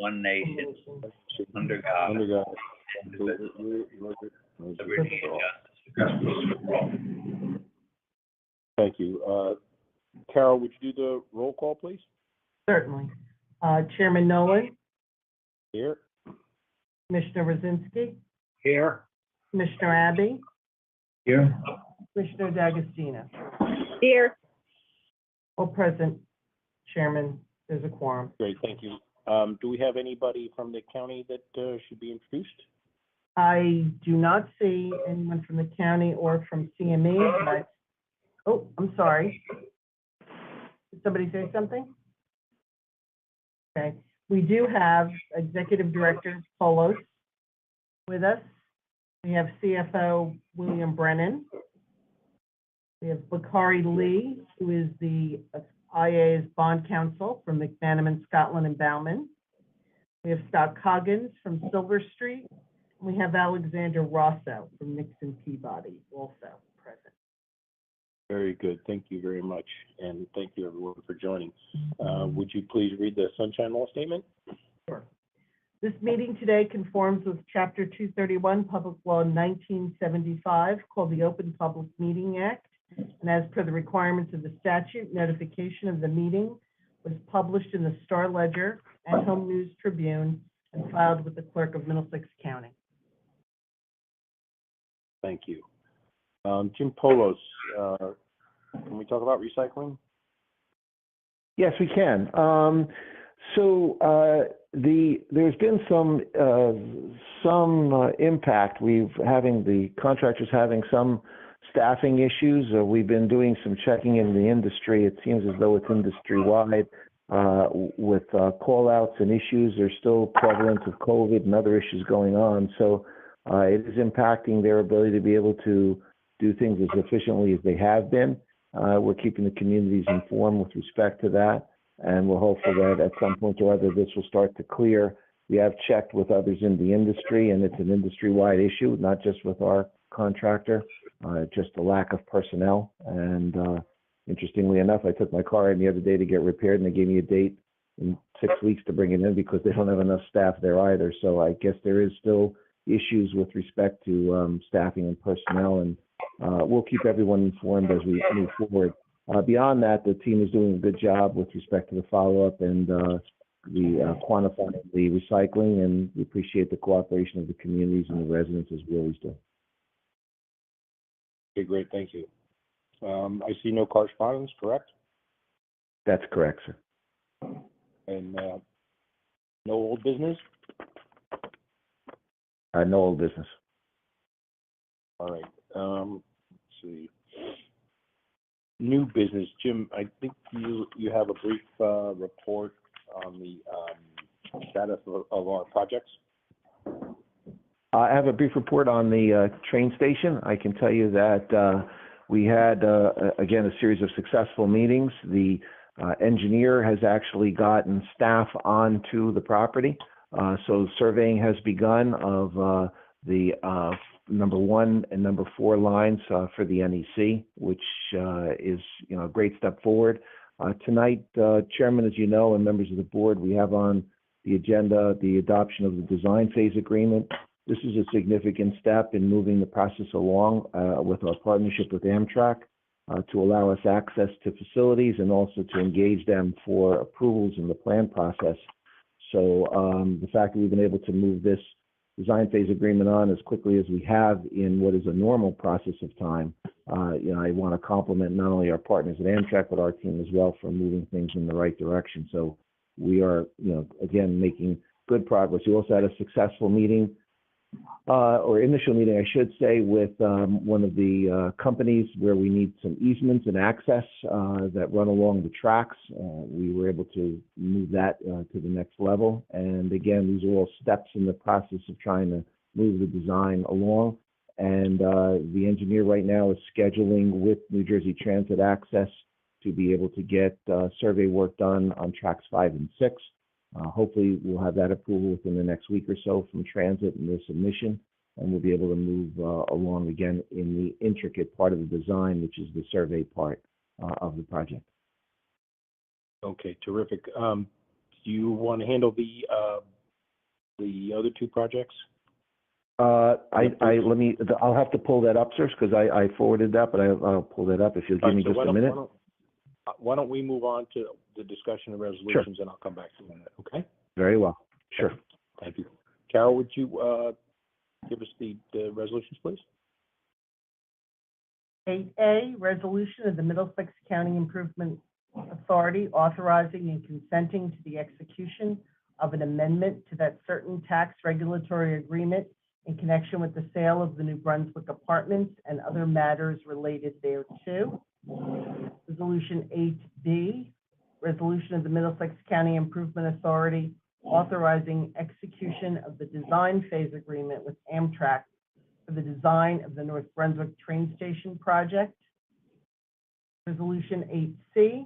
one nation, under God, Under God. indivisible, with liberty and justice for all. Thank you. Carol, would you do the roll call, please? Certainly. Chairman Nolan, Here. Commissioner Rosinski, Here. Commissioner Abbey, Here. Commissioner D'Agostino. Here. All present, Chairman, there's a quorum. Great, thank you. Do we have anybody from the county that should be introduced? I do not see anyone from the county or from CME, but, oh, I'm sorry. Did somebody say something? Okay, we do have Executive Director Polos with us. We have CFO William Brennan. We have Bakari Lee, who is the IA's bond counsel from McManaman, Scotland and Bauman. We have Scott Coggins from Silver Street. We have Alexander Rosso from Nixon Peabody also present. Very good, thank you very much, and thank you everyone for joining. Would you please read the Sunshine Law Statement? Sure. This meeting today conforms with Chapter 231, Public Law 1975, called the Open Public Meeting Act. And as per the requirements of the statute, notification of the meeting was published in the Star Ledger and Home News Tribune and filed with the Clerk of Middlesex County. Thank you. Jim Polos, can we talk about recycling? Yes, we can. There's been some impact. The contractors having some staffing issues. We've been doing some checking in the industry. It seems as though it's industry-wide with call-outs and issues. There's still prevalence of COVID and other issues going on. So it is impacting their ability to be able to do things as efficiently as they have been. We're keeping the communities informed with respect to that, and we're hopeful that at some point or other this will start to clear. We have checked with others in the industry, and it's an industry-wide issue, not just with our contractor, just a lack of personnel. And interestingly enough, I took my car in the other day to get repaired, and they gave me a date in 6 weeks to bring it in because they don't have enough staff there either. So I guess there is still issues with respect to staffing and personnel, and we'll keep everyone informed as we move forward. Beyond that, the team is doing a good job with respect to the follow-up and the quantifying the recycling, and we appreciate the cooperation of the communities and the residents as we always do. Okay, great, thank you. I see no correspondence, correct? That's correct, sir. And no old business? No old business. All right. Let's see. New business, Jim. I think you have a brief report on the status of our projects. I have a brief report on the train station. I can tell you that we had, again, a series of successful meetings. The engineer has actually gotten staff onto the property. So surveying has begun of the number 1 and number 4 lines for the NEC, which is a great step forward. Tonight, Chairman, as you know, and members of the board, we have on the agenda the adoption of the design phase agreement. This is a significant step in moving the process along with our partnership with Amtrak to allow us access to facilities and also to engage them for approvals in the plan process. So the fact that we've been able to move this design phase agreement on as quickly as we have in what is a normal process of time, I want to compliment not only our partners at Amtrak, but our team as well for moving things in the right direction. So we are, again, making good progress. We also had a successful meeting, or initial meeting, I should say, with one of the companies where we need some easements and access that run along the tracks. We were able to move that to the next level. And again, these are all steps in the process of trying to move the design along. And the engineer right now is scheduling with New Jersey Transit Access to be able to get survey work done on tracks 5 and 6. Hopefully, we'll have that approval within the next week or so from Transit and their submission, and we'll be able to move along again in the intricate part of the design, which is the survey part of the project. Okay, terrific. Do you want to handle the the other two projects? I'll have to pull that up, sir, because I forwarded that, but I'll pull that up if you'll give me just a minute. Why don't we move on to the discussion of resolutions, and I'll come back to that, okay? Very well. Sure. Thank you. Carol, would you give us the resolutions, please? 8A, resolution of the Middlesex County Improvement Authority authorizing and consenting to the execution of an amendment to that certain tax regulatory agreement in connection with the sale of the New Brunswick apartments and other matters related thereto. Resolution 8B, resolution of the Middlesex County Improvement Authority authorizing execution of the design phase agreement with Amtrak for the design of the North Brunswick train station project. Resolution 8C,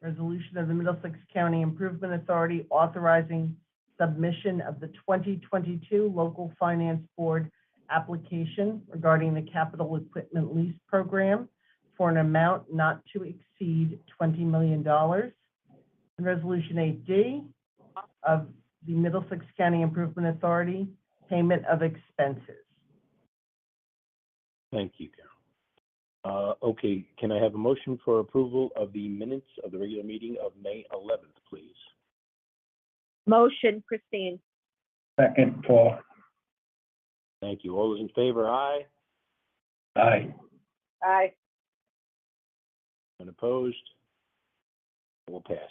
resolution of the Middlesex County Improvement Authority authorizing submission of the 2022 Local Finance Board application regarding the capital equipment lease program for an amount not to exceed $20 million. And Resolution 8D of the Middlesex County Improvement Authority, payment of expenses. Thank you, Carol. Okay, can I have a motion for approval of the minutes of the regular meeting of May 11th, please? Motion, Christine. Second, Paul. Thank you. All those in favor, aye. Aye. Aye. And opposed? Will pass.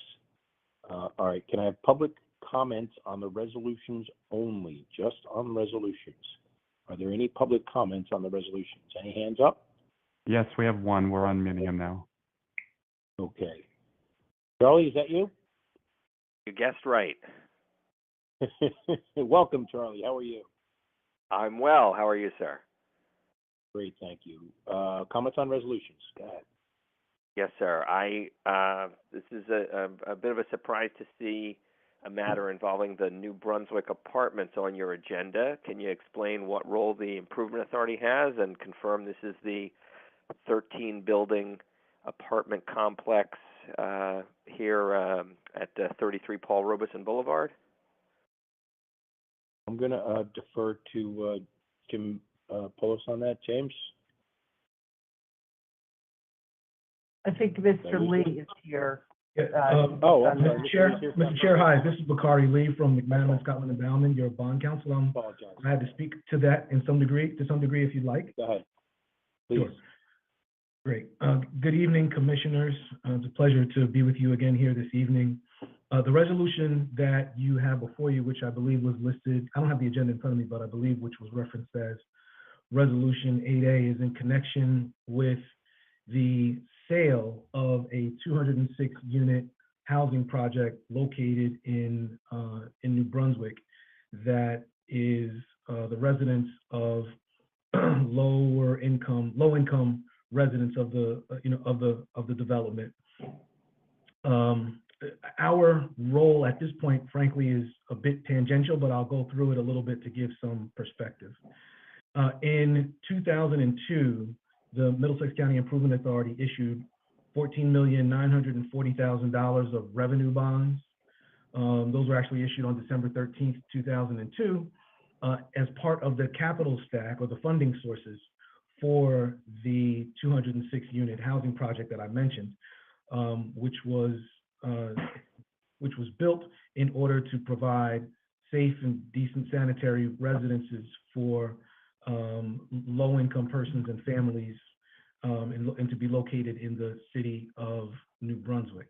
All right, can I have public comments on the resolutions only, just on resolutions? Are there any public comments on the resolutions? Any hands up? Yes, we have one. We're unmuting him now. Okay. Charlie, is that you? You guessed right. Welcome, Charlie. How are you? I'm well. How are you, sir? Great, thank you. Comments on resolutions? Go ahead. Yes, sir. This is a bit of a surprise to see a matter involving the New Brunswick apartments on your agenda. Can you explain what role the Improvement Authority has and confirm this is the 13-building apartment complex here at 33 Paul Robeson Boulevard? I'm going to defer to Jim Polis on that. James? I think Mr. Lee is here. I'm sorry. Mr. Chair, hi, this is Bakari Lee from McManaman, Scotland and Bauman, your bond counsel. I'm glad to speak to that to some degree if you'd like. Go ahead. Please. Sure. Great. Good evening, commissioners. It's a pleasure to be with you again here this evening. The resolution that you have before you, which I believe was listed, I don't have the agenda in front of me, but I believe which was referenced as Resolution 8A, is in connection with the sale of a 206-unit housing project located in New Brunswick that is the residents of low income residents of the development. Our role at this point, frankly, is a bit tangential, but I'll go through it a little bit to give some perspective. In 2002, the Middlesex County Improvement Authority issued $14,940,000 of revenue bonds. Those were actually issued on December 13th, 2002, as part of the capital stack or the funding sources for the 206-unit housing project that I mentioned, which was built in order to provide safe and decent sanitary residences for low-income persons and families, and to be located in the city of New Brunswick.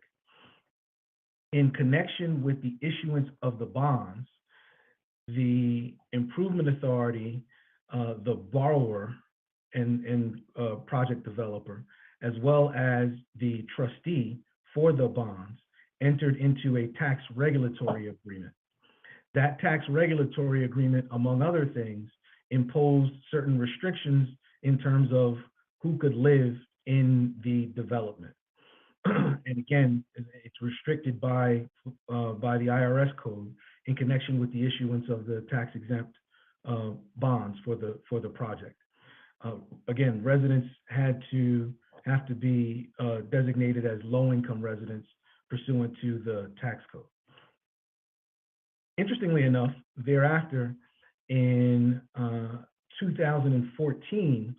In connection with the issuance of the bonds, the Improvement Authority, the borrower and project developer, as well as the trustee for the bonds, entered into a tax regulatory agreement. That tax regulatory agreement, among other things, imposed certain restrictions in terms of who could live in the development. And again, it's restricted by the IRS code in connection with the issuance of the tax-exempt bonds for the project. Again, residents have to be designated as low-income residents pursuant to the tax code. Interestingly enough, thereafter, in 2014,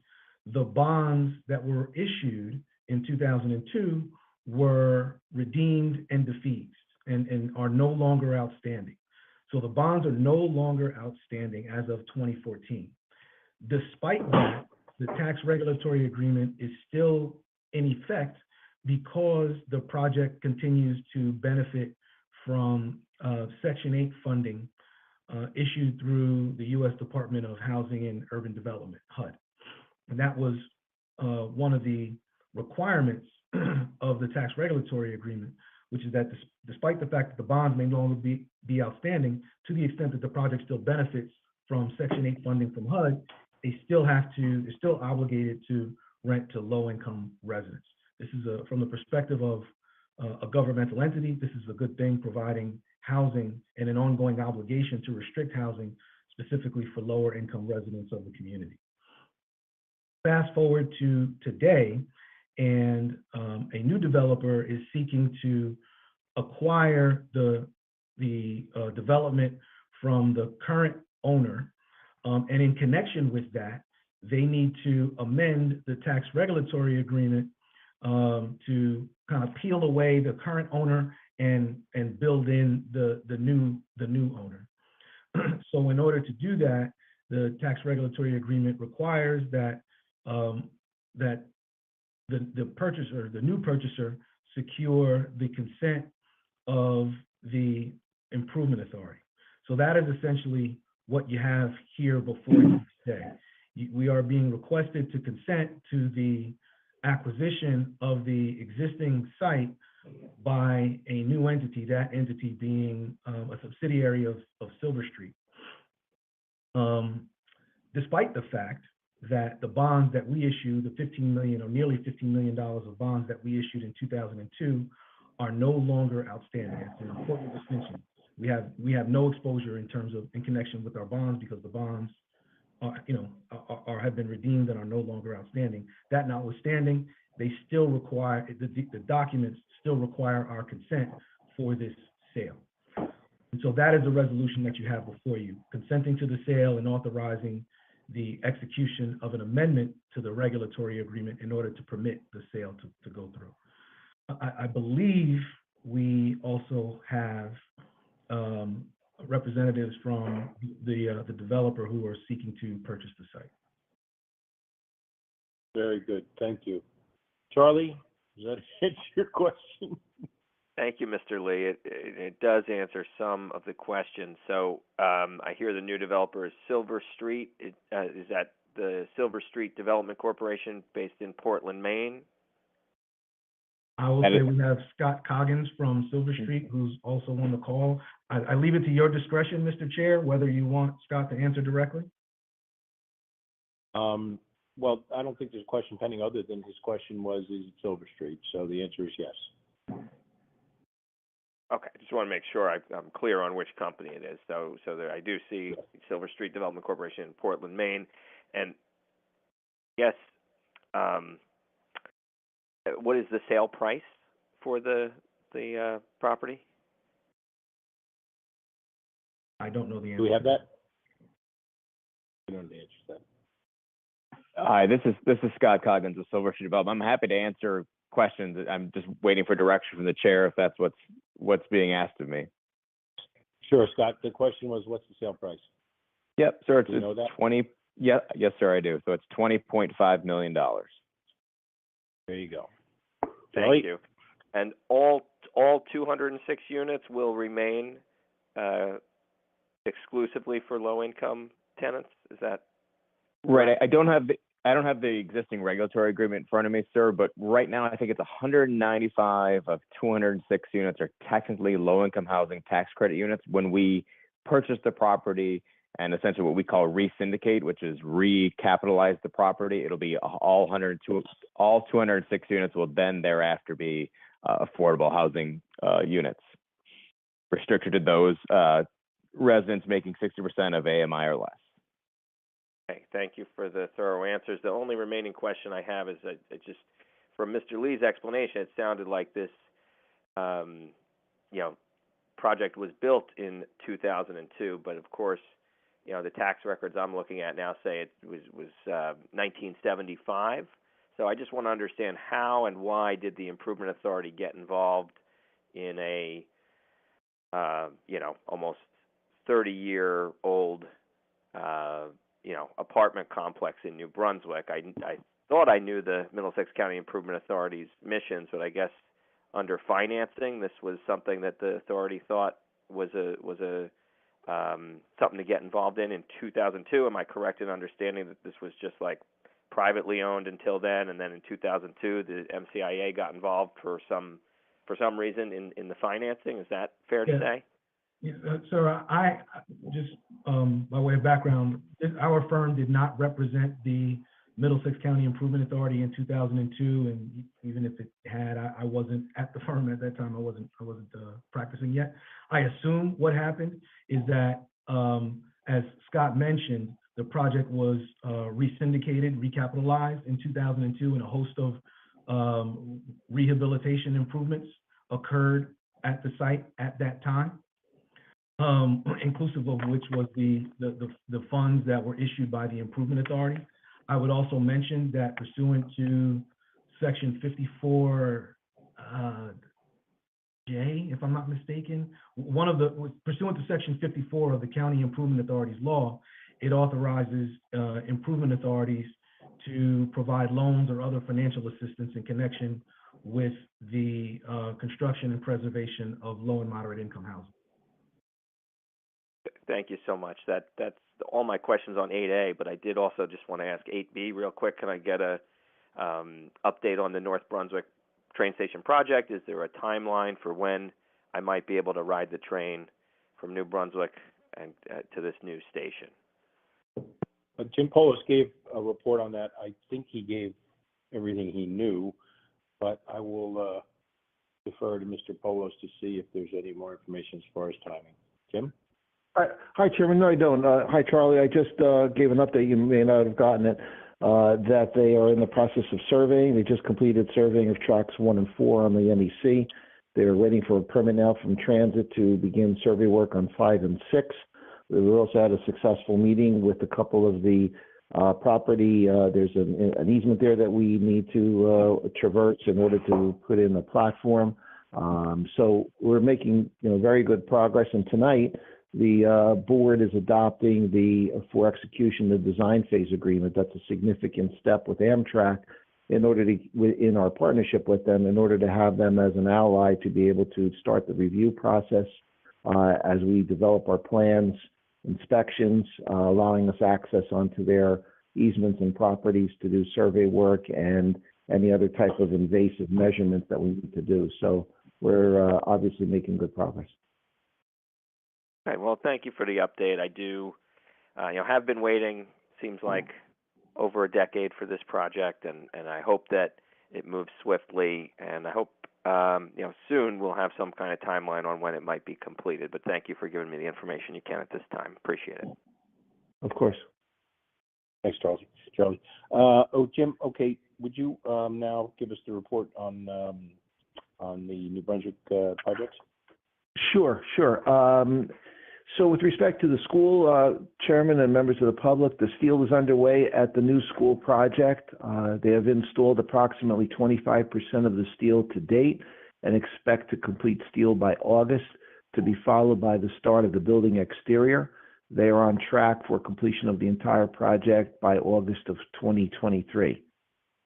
the bonds that were issued in 2002 were redeemed and defeased and are no longer outstanding. So the bonds are no longer outstanding as of 2014. Despite that, the tax regulatory agreement is still in effect because the project continues to benefit from Section 8 funding issued through the U.S. Department of Housing and Urban Development, HUD. And that was one of the requirements of the tax regulatory agreement, which is that despite the fact that the bonds may no longer be outstanding, to the extent that the project still benefits from Section 8 funding from HUD, they're still obligated to rent to low-income residents. This is from the perspective of a governmental entity, this is a good thing, providing housing and an ongoing obligation to restrict housing specifically for lower income residents of the community. Fast forward to today, and a new developer is seeking to acquire the development from the current owner, and in connection with that, they need to amend the tax regulatory agreement to kind of peel away the current owner and build in the new owner. So in order to do that, the tax regulatory agreement requires that that the purchaser, the new purchaser, secure the consent of the improvement authority. So that is essentially what you have here before you today. We are being requested to consent to the acquisition of the existing site by a new entity, that entity being a subsidiary of Silver Street. Despite the fact that the bonds that we issued, the $15 million or nearly $15 million of bonds that we issued in 2002 are no longer outstanding. It's an important distinction. We have no exposure in connection with our bonds because the bonds have been redeemed and are no longer outstanding. That notwithstanding, they still require, the documents still require our consent for this sale. And so that is the resolution that you have before you, consenting to the sale and authorizing the execution of an amendment to the regulatory agreement in order to permit the sale to go through. I believe we also have representatives from the developer who are seeking to purchase the site. Very good, thank you. Charlie, does that answer your question? Thank you, Mr. Lee. It does answer some of the questions. So I hear the new developer is Silver Street. Is that the Silver Street Development Corporation based in Portland, Maine? I will say we have Scott Coggins from Silver Street, who's also on the call. I leave it to your discretion, Mr. Chair, whether you want Scott to answer directly. Well, I don't think there's a question pending other than his question was, is it Silver Street? So the answer is yes. Okay, just want to make sure I'm clear on which company it is. So there, I do see Silver Street Development Corporation in Portland, Maine, and yes, what is the sale price for the property? I don't know the answer. Do we have that? I don't know the answer to that. Hi, this is Scott Coggins of Silver Street Development. I'm happy to answer questions. I'm just waiting for direction from the chair if that's what's being asked of me. Sure, Scott. The question was, what's the sale price? Yep, sir. It's Do you know that? 20. Yeah, yes, sir, I do. So it's $20.5 million. There you go. Thank you. And all 206 units will remain exclusively for low-income tenants. Is that right? I don't have the existing regulatory agreement in front of me, sir. But right now, I think it's 195 of 206 units are technically low-income housing tax credit units. When we purchase the property and essentially what we call re-syndicate, which is recapitalize the property, it'll be all 206 units will then thereafter be affordable housing units, restricted to those residents making 60% of AMI or less. okay? Thank you for the thorough answers. The only remaining question I have is that it just, from Mr. Lee's explanation, it sounded like this, project was built in 2002, but of course, you know, the tax records I'm looking at now say it was 1975. So I just want to understand how and why did the Improvement Authority get involved in a, you know, almost 30-year-old, you know, apartment complex in New Brunswick. I thought I knew the Middlesex County Improvement Authority's missions, but I guess under financing, this was something that the authority thought was something to get involved in 2002. Am I correct in understanding that this was just like privately owned until then, and then in 2002 the MCIA got involved for some reason in the financing? Is that fair to say? Yeah, sir, I just, by way of background, our firm did not represent the Middlesex County Improvement Authority in 2002, and even if it had, I wasn't at the firm at that time. I wasn't practicing yet. I assume what happened is that, as Scott mentioned, the project was re-syndicated, recapitalized in 2002, and a host of rehabilitation improvements occurred at the site at that time, inclusive of which was the funds that were issued by the Improvement Authority. I would also mention that pursuant to Section 54 J, if I'm not mistaken, pursuant to Section 54 of the County Improvement Authority's law, it authorizes improvement authorities to provide loans or other financial assistance in connection with the construction and preservation of low and moderate income housing. Thank you so much. That's all my questions on 8A, but I did also just want to ask 8B real quick. Can I get a update on the North Brunswick train station project? Is there a timeline for when I might be able to ride the train from New Brunswick and to this new station? Jim Polis gave a report on that. I think he gave everything he knew, but I will defer to Mr. Polis to see if there's any more information as far as timing. Jim? Hi, Chairman. No, I don't. Hi, Charlie. I just gave an update. You may not have gotten it, that they are in the process of surveying. They just completed surveying of tracks 1 and 4 on the NEC. They're waiting for a permit now from Transit to begin survey work on 5 and 6. We also had a successful meeting with a couple of the property. There's an easement there that we need to traverse in order to put in a platform. So we're making very good progress. And tonight, the board is adopting for execution, the design phase agreement. That's a significant step with Amtrak in our partnership with them, in order to have them as an ally to be able to start the review process as we develop our plans, inspections, allowing us access onto their easements and properties to do survey work and any other type of invasive measurements that we need to do. So we're obviously making good progress. Okay, well, thank you for the update. I do, have been waiting, seems like over a decade for this project, and I hope that it moves swiftly, and I hope, soon we'll have some kind of timeline on when it might be completed. But thank you for giving me the information you can at this time. Appreciate it. Of course. Thanks, Charlie. Jim, okay, would you now give us the report on the New Brunswick projects? Sure. So with respect to the school, Chairman and members of the public, the steel is underway at the new school project. They have installed approximately 25% of the steel to date and expect to complete steel by August, to be followed by the start of the building exterior. They are on track for completion of the entire project by August of 2023.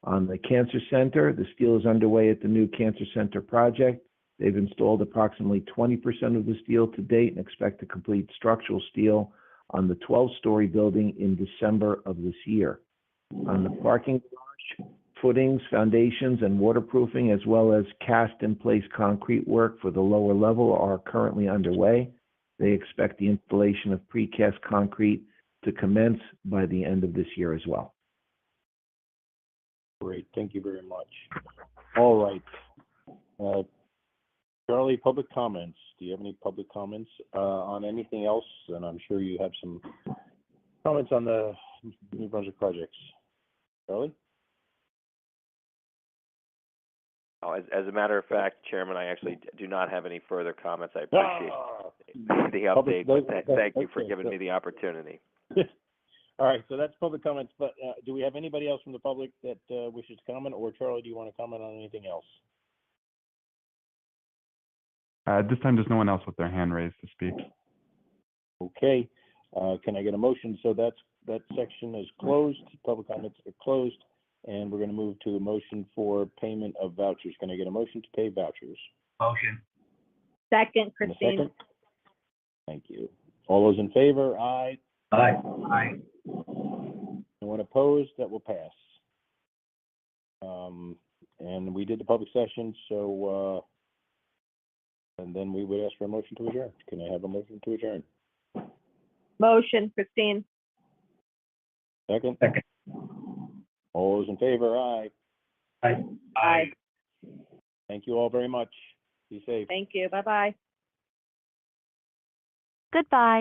On the Cancer Center, the steel is underway at the new Cancer Center project. They've installed approximately 20% of the steel to date and expect to complete structural steel on the 12-story building in December of this year. On the parking garage, footings, foundations, and waterproofing, as well as cast-in-place concrete work for the lower level, are currently underway. They expect the installation of precast concrete to commence by the end of this year as well. Great, thank you very much. All right. Charlie, public comments. Do you have any public comments on anything else? And I'm sure you have some comments on the New Brunswick projects. Charlie? Oh, as a matter of fact, Chairman, I actually do not have any further comments. I appreciate the Public- update, but thank you for okay, giving so- me the opportunity. All right, so that's public comments, but do we have anybody else from the public that wishes to comment, or Charlie, do you want to comment on anything else? At this time, there's no one else with their hand raised to speak. Okay, can I get a motion? So that section is closed, public comments are closed, and we're going to move to a motion for payment of vouchers. Can I get a motion to pay vouchers? Motion. Second, In a Christine. second? Thank you. All those in favor? Aye. Aye. Aye. No one opposed? That will pass. And we did the public session, so, and then we would ask for a motion to adjourn. Can I have a motion to adjourn? Motion, Christine. Second? Second. All those in favor? Aye. Aye. Aye. Thank you all very much. Be safe. Thank you. Bye-bye. Goodbye.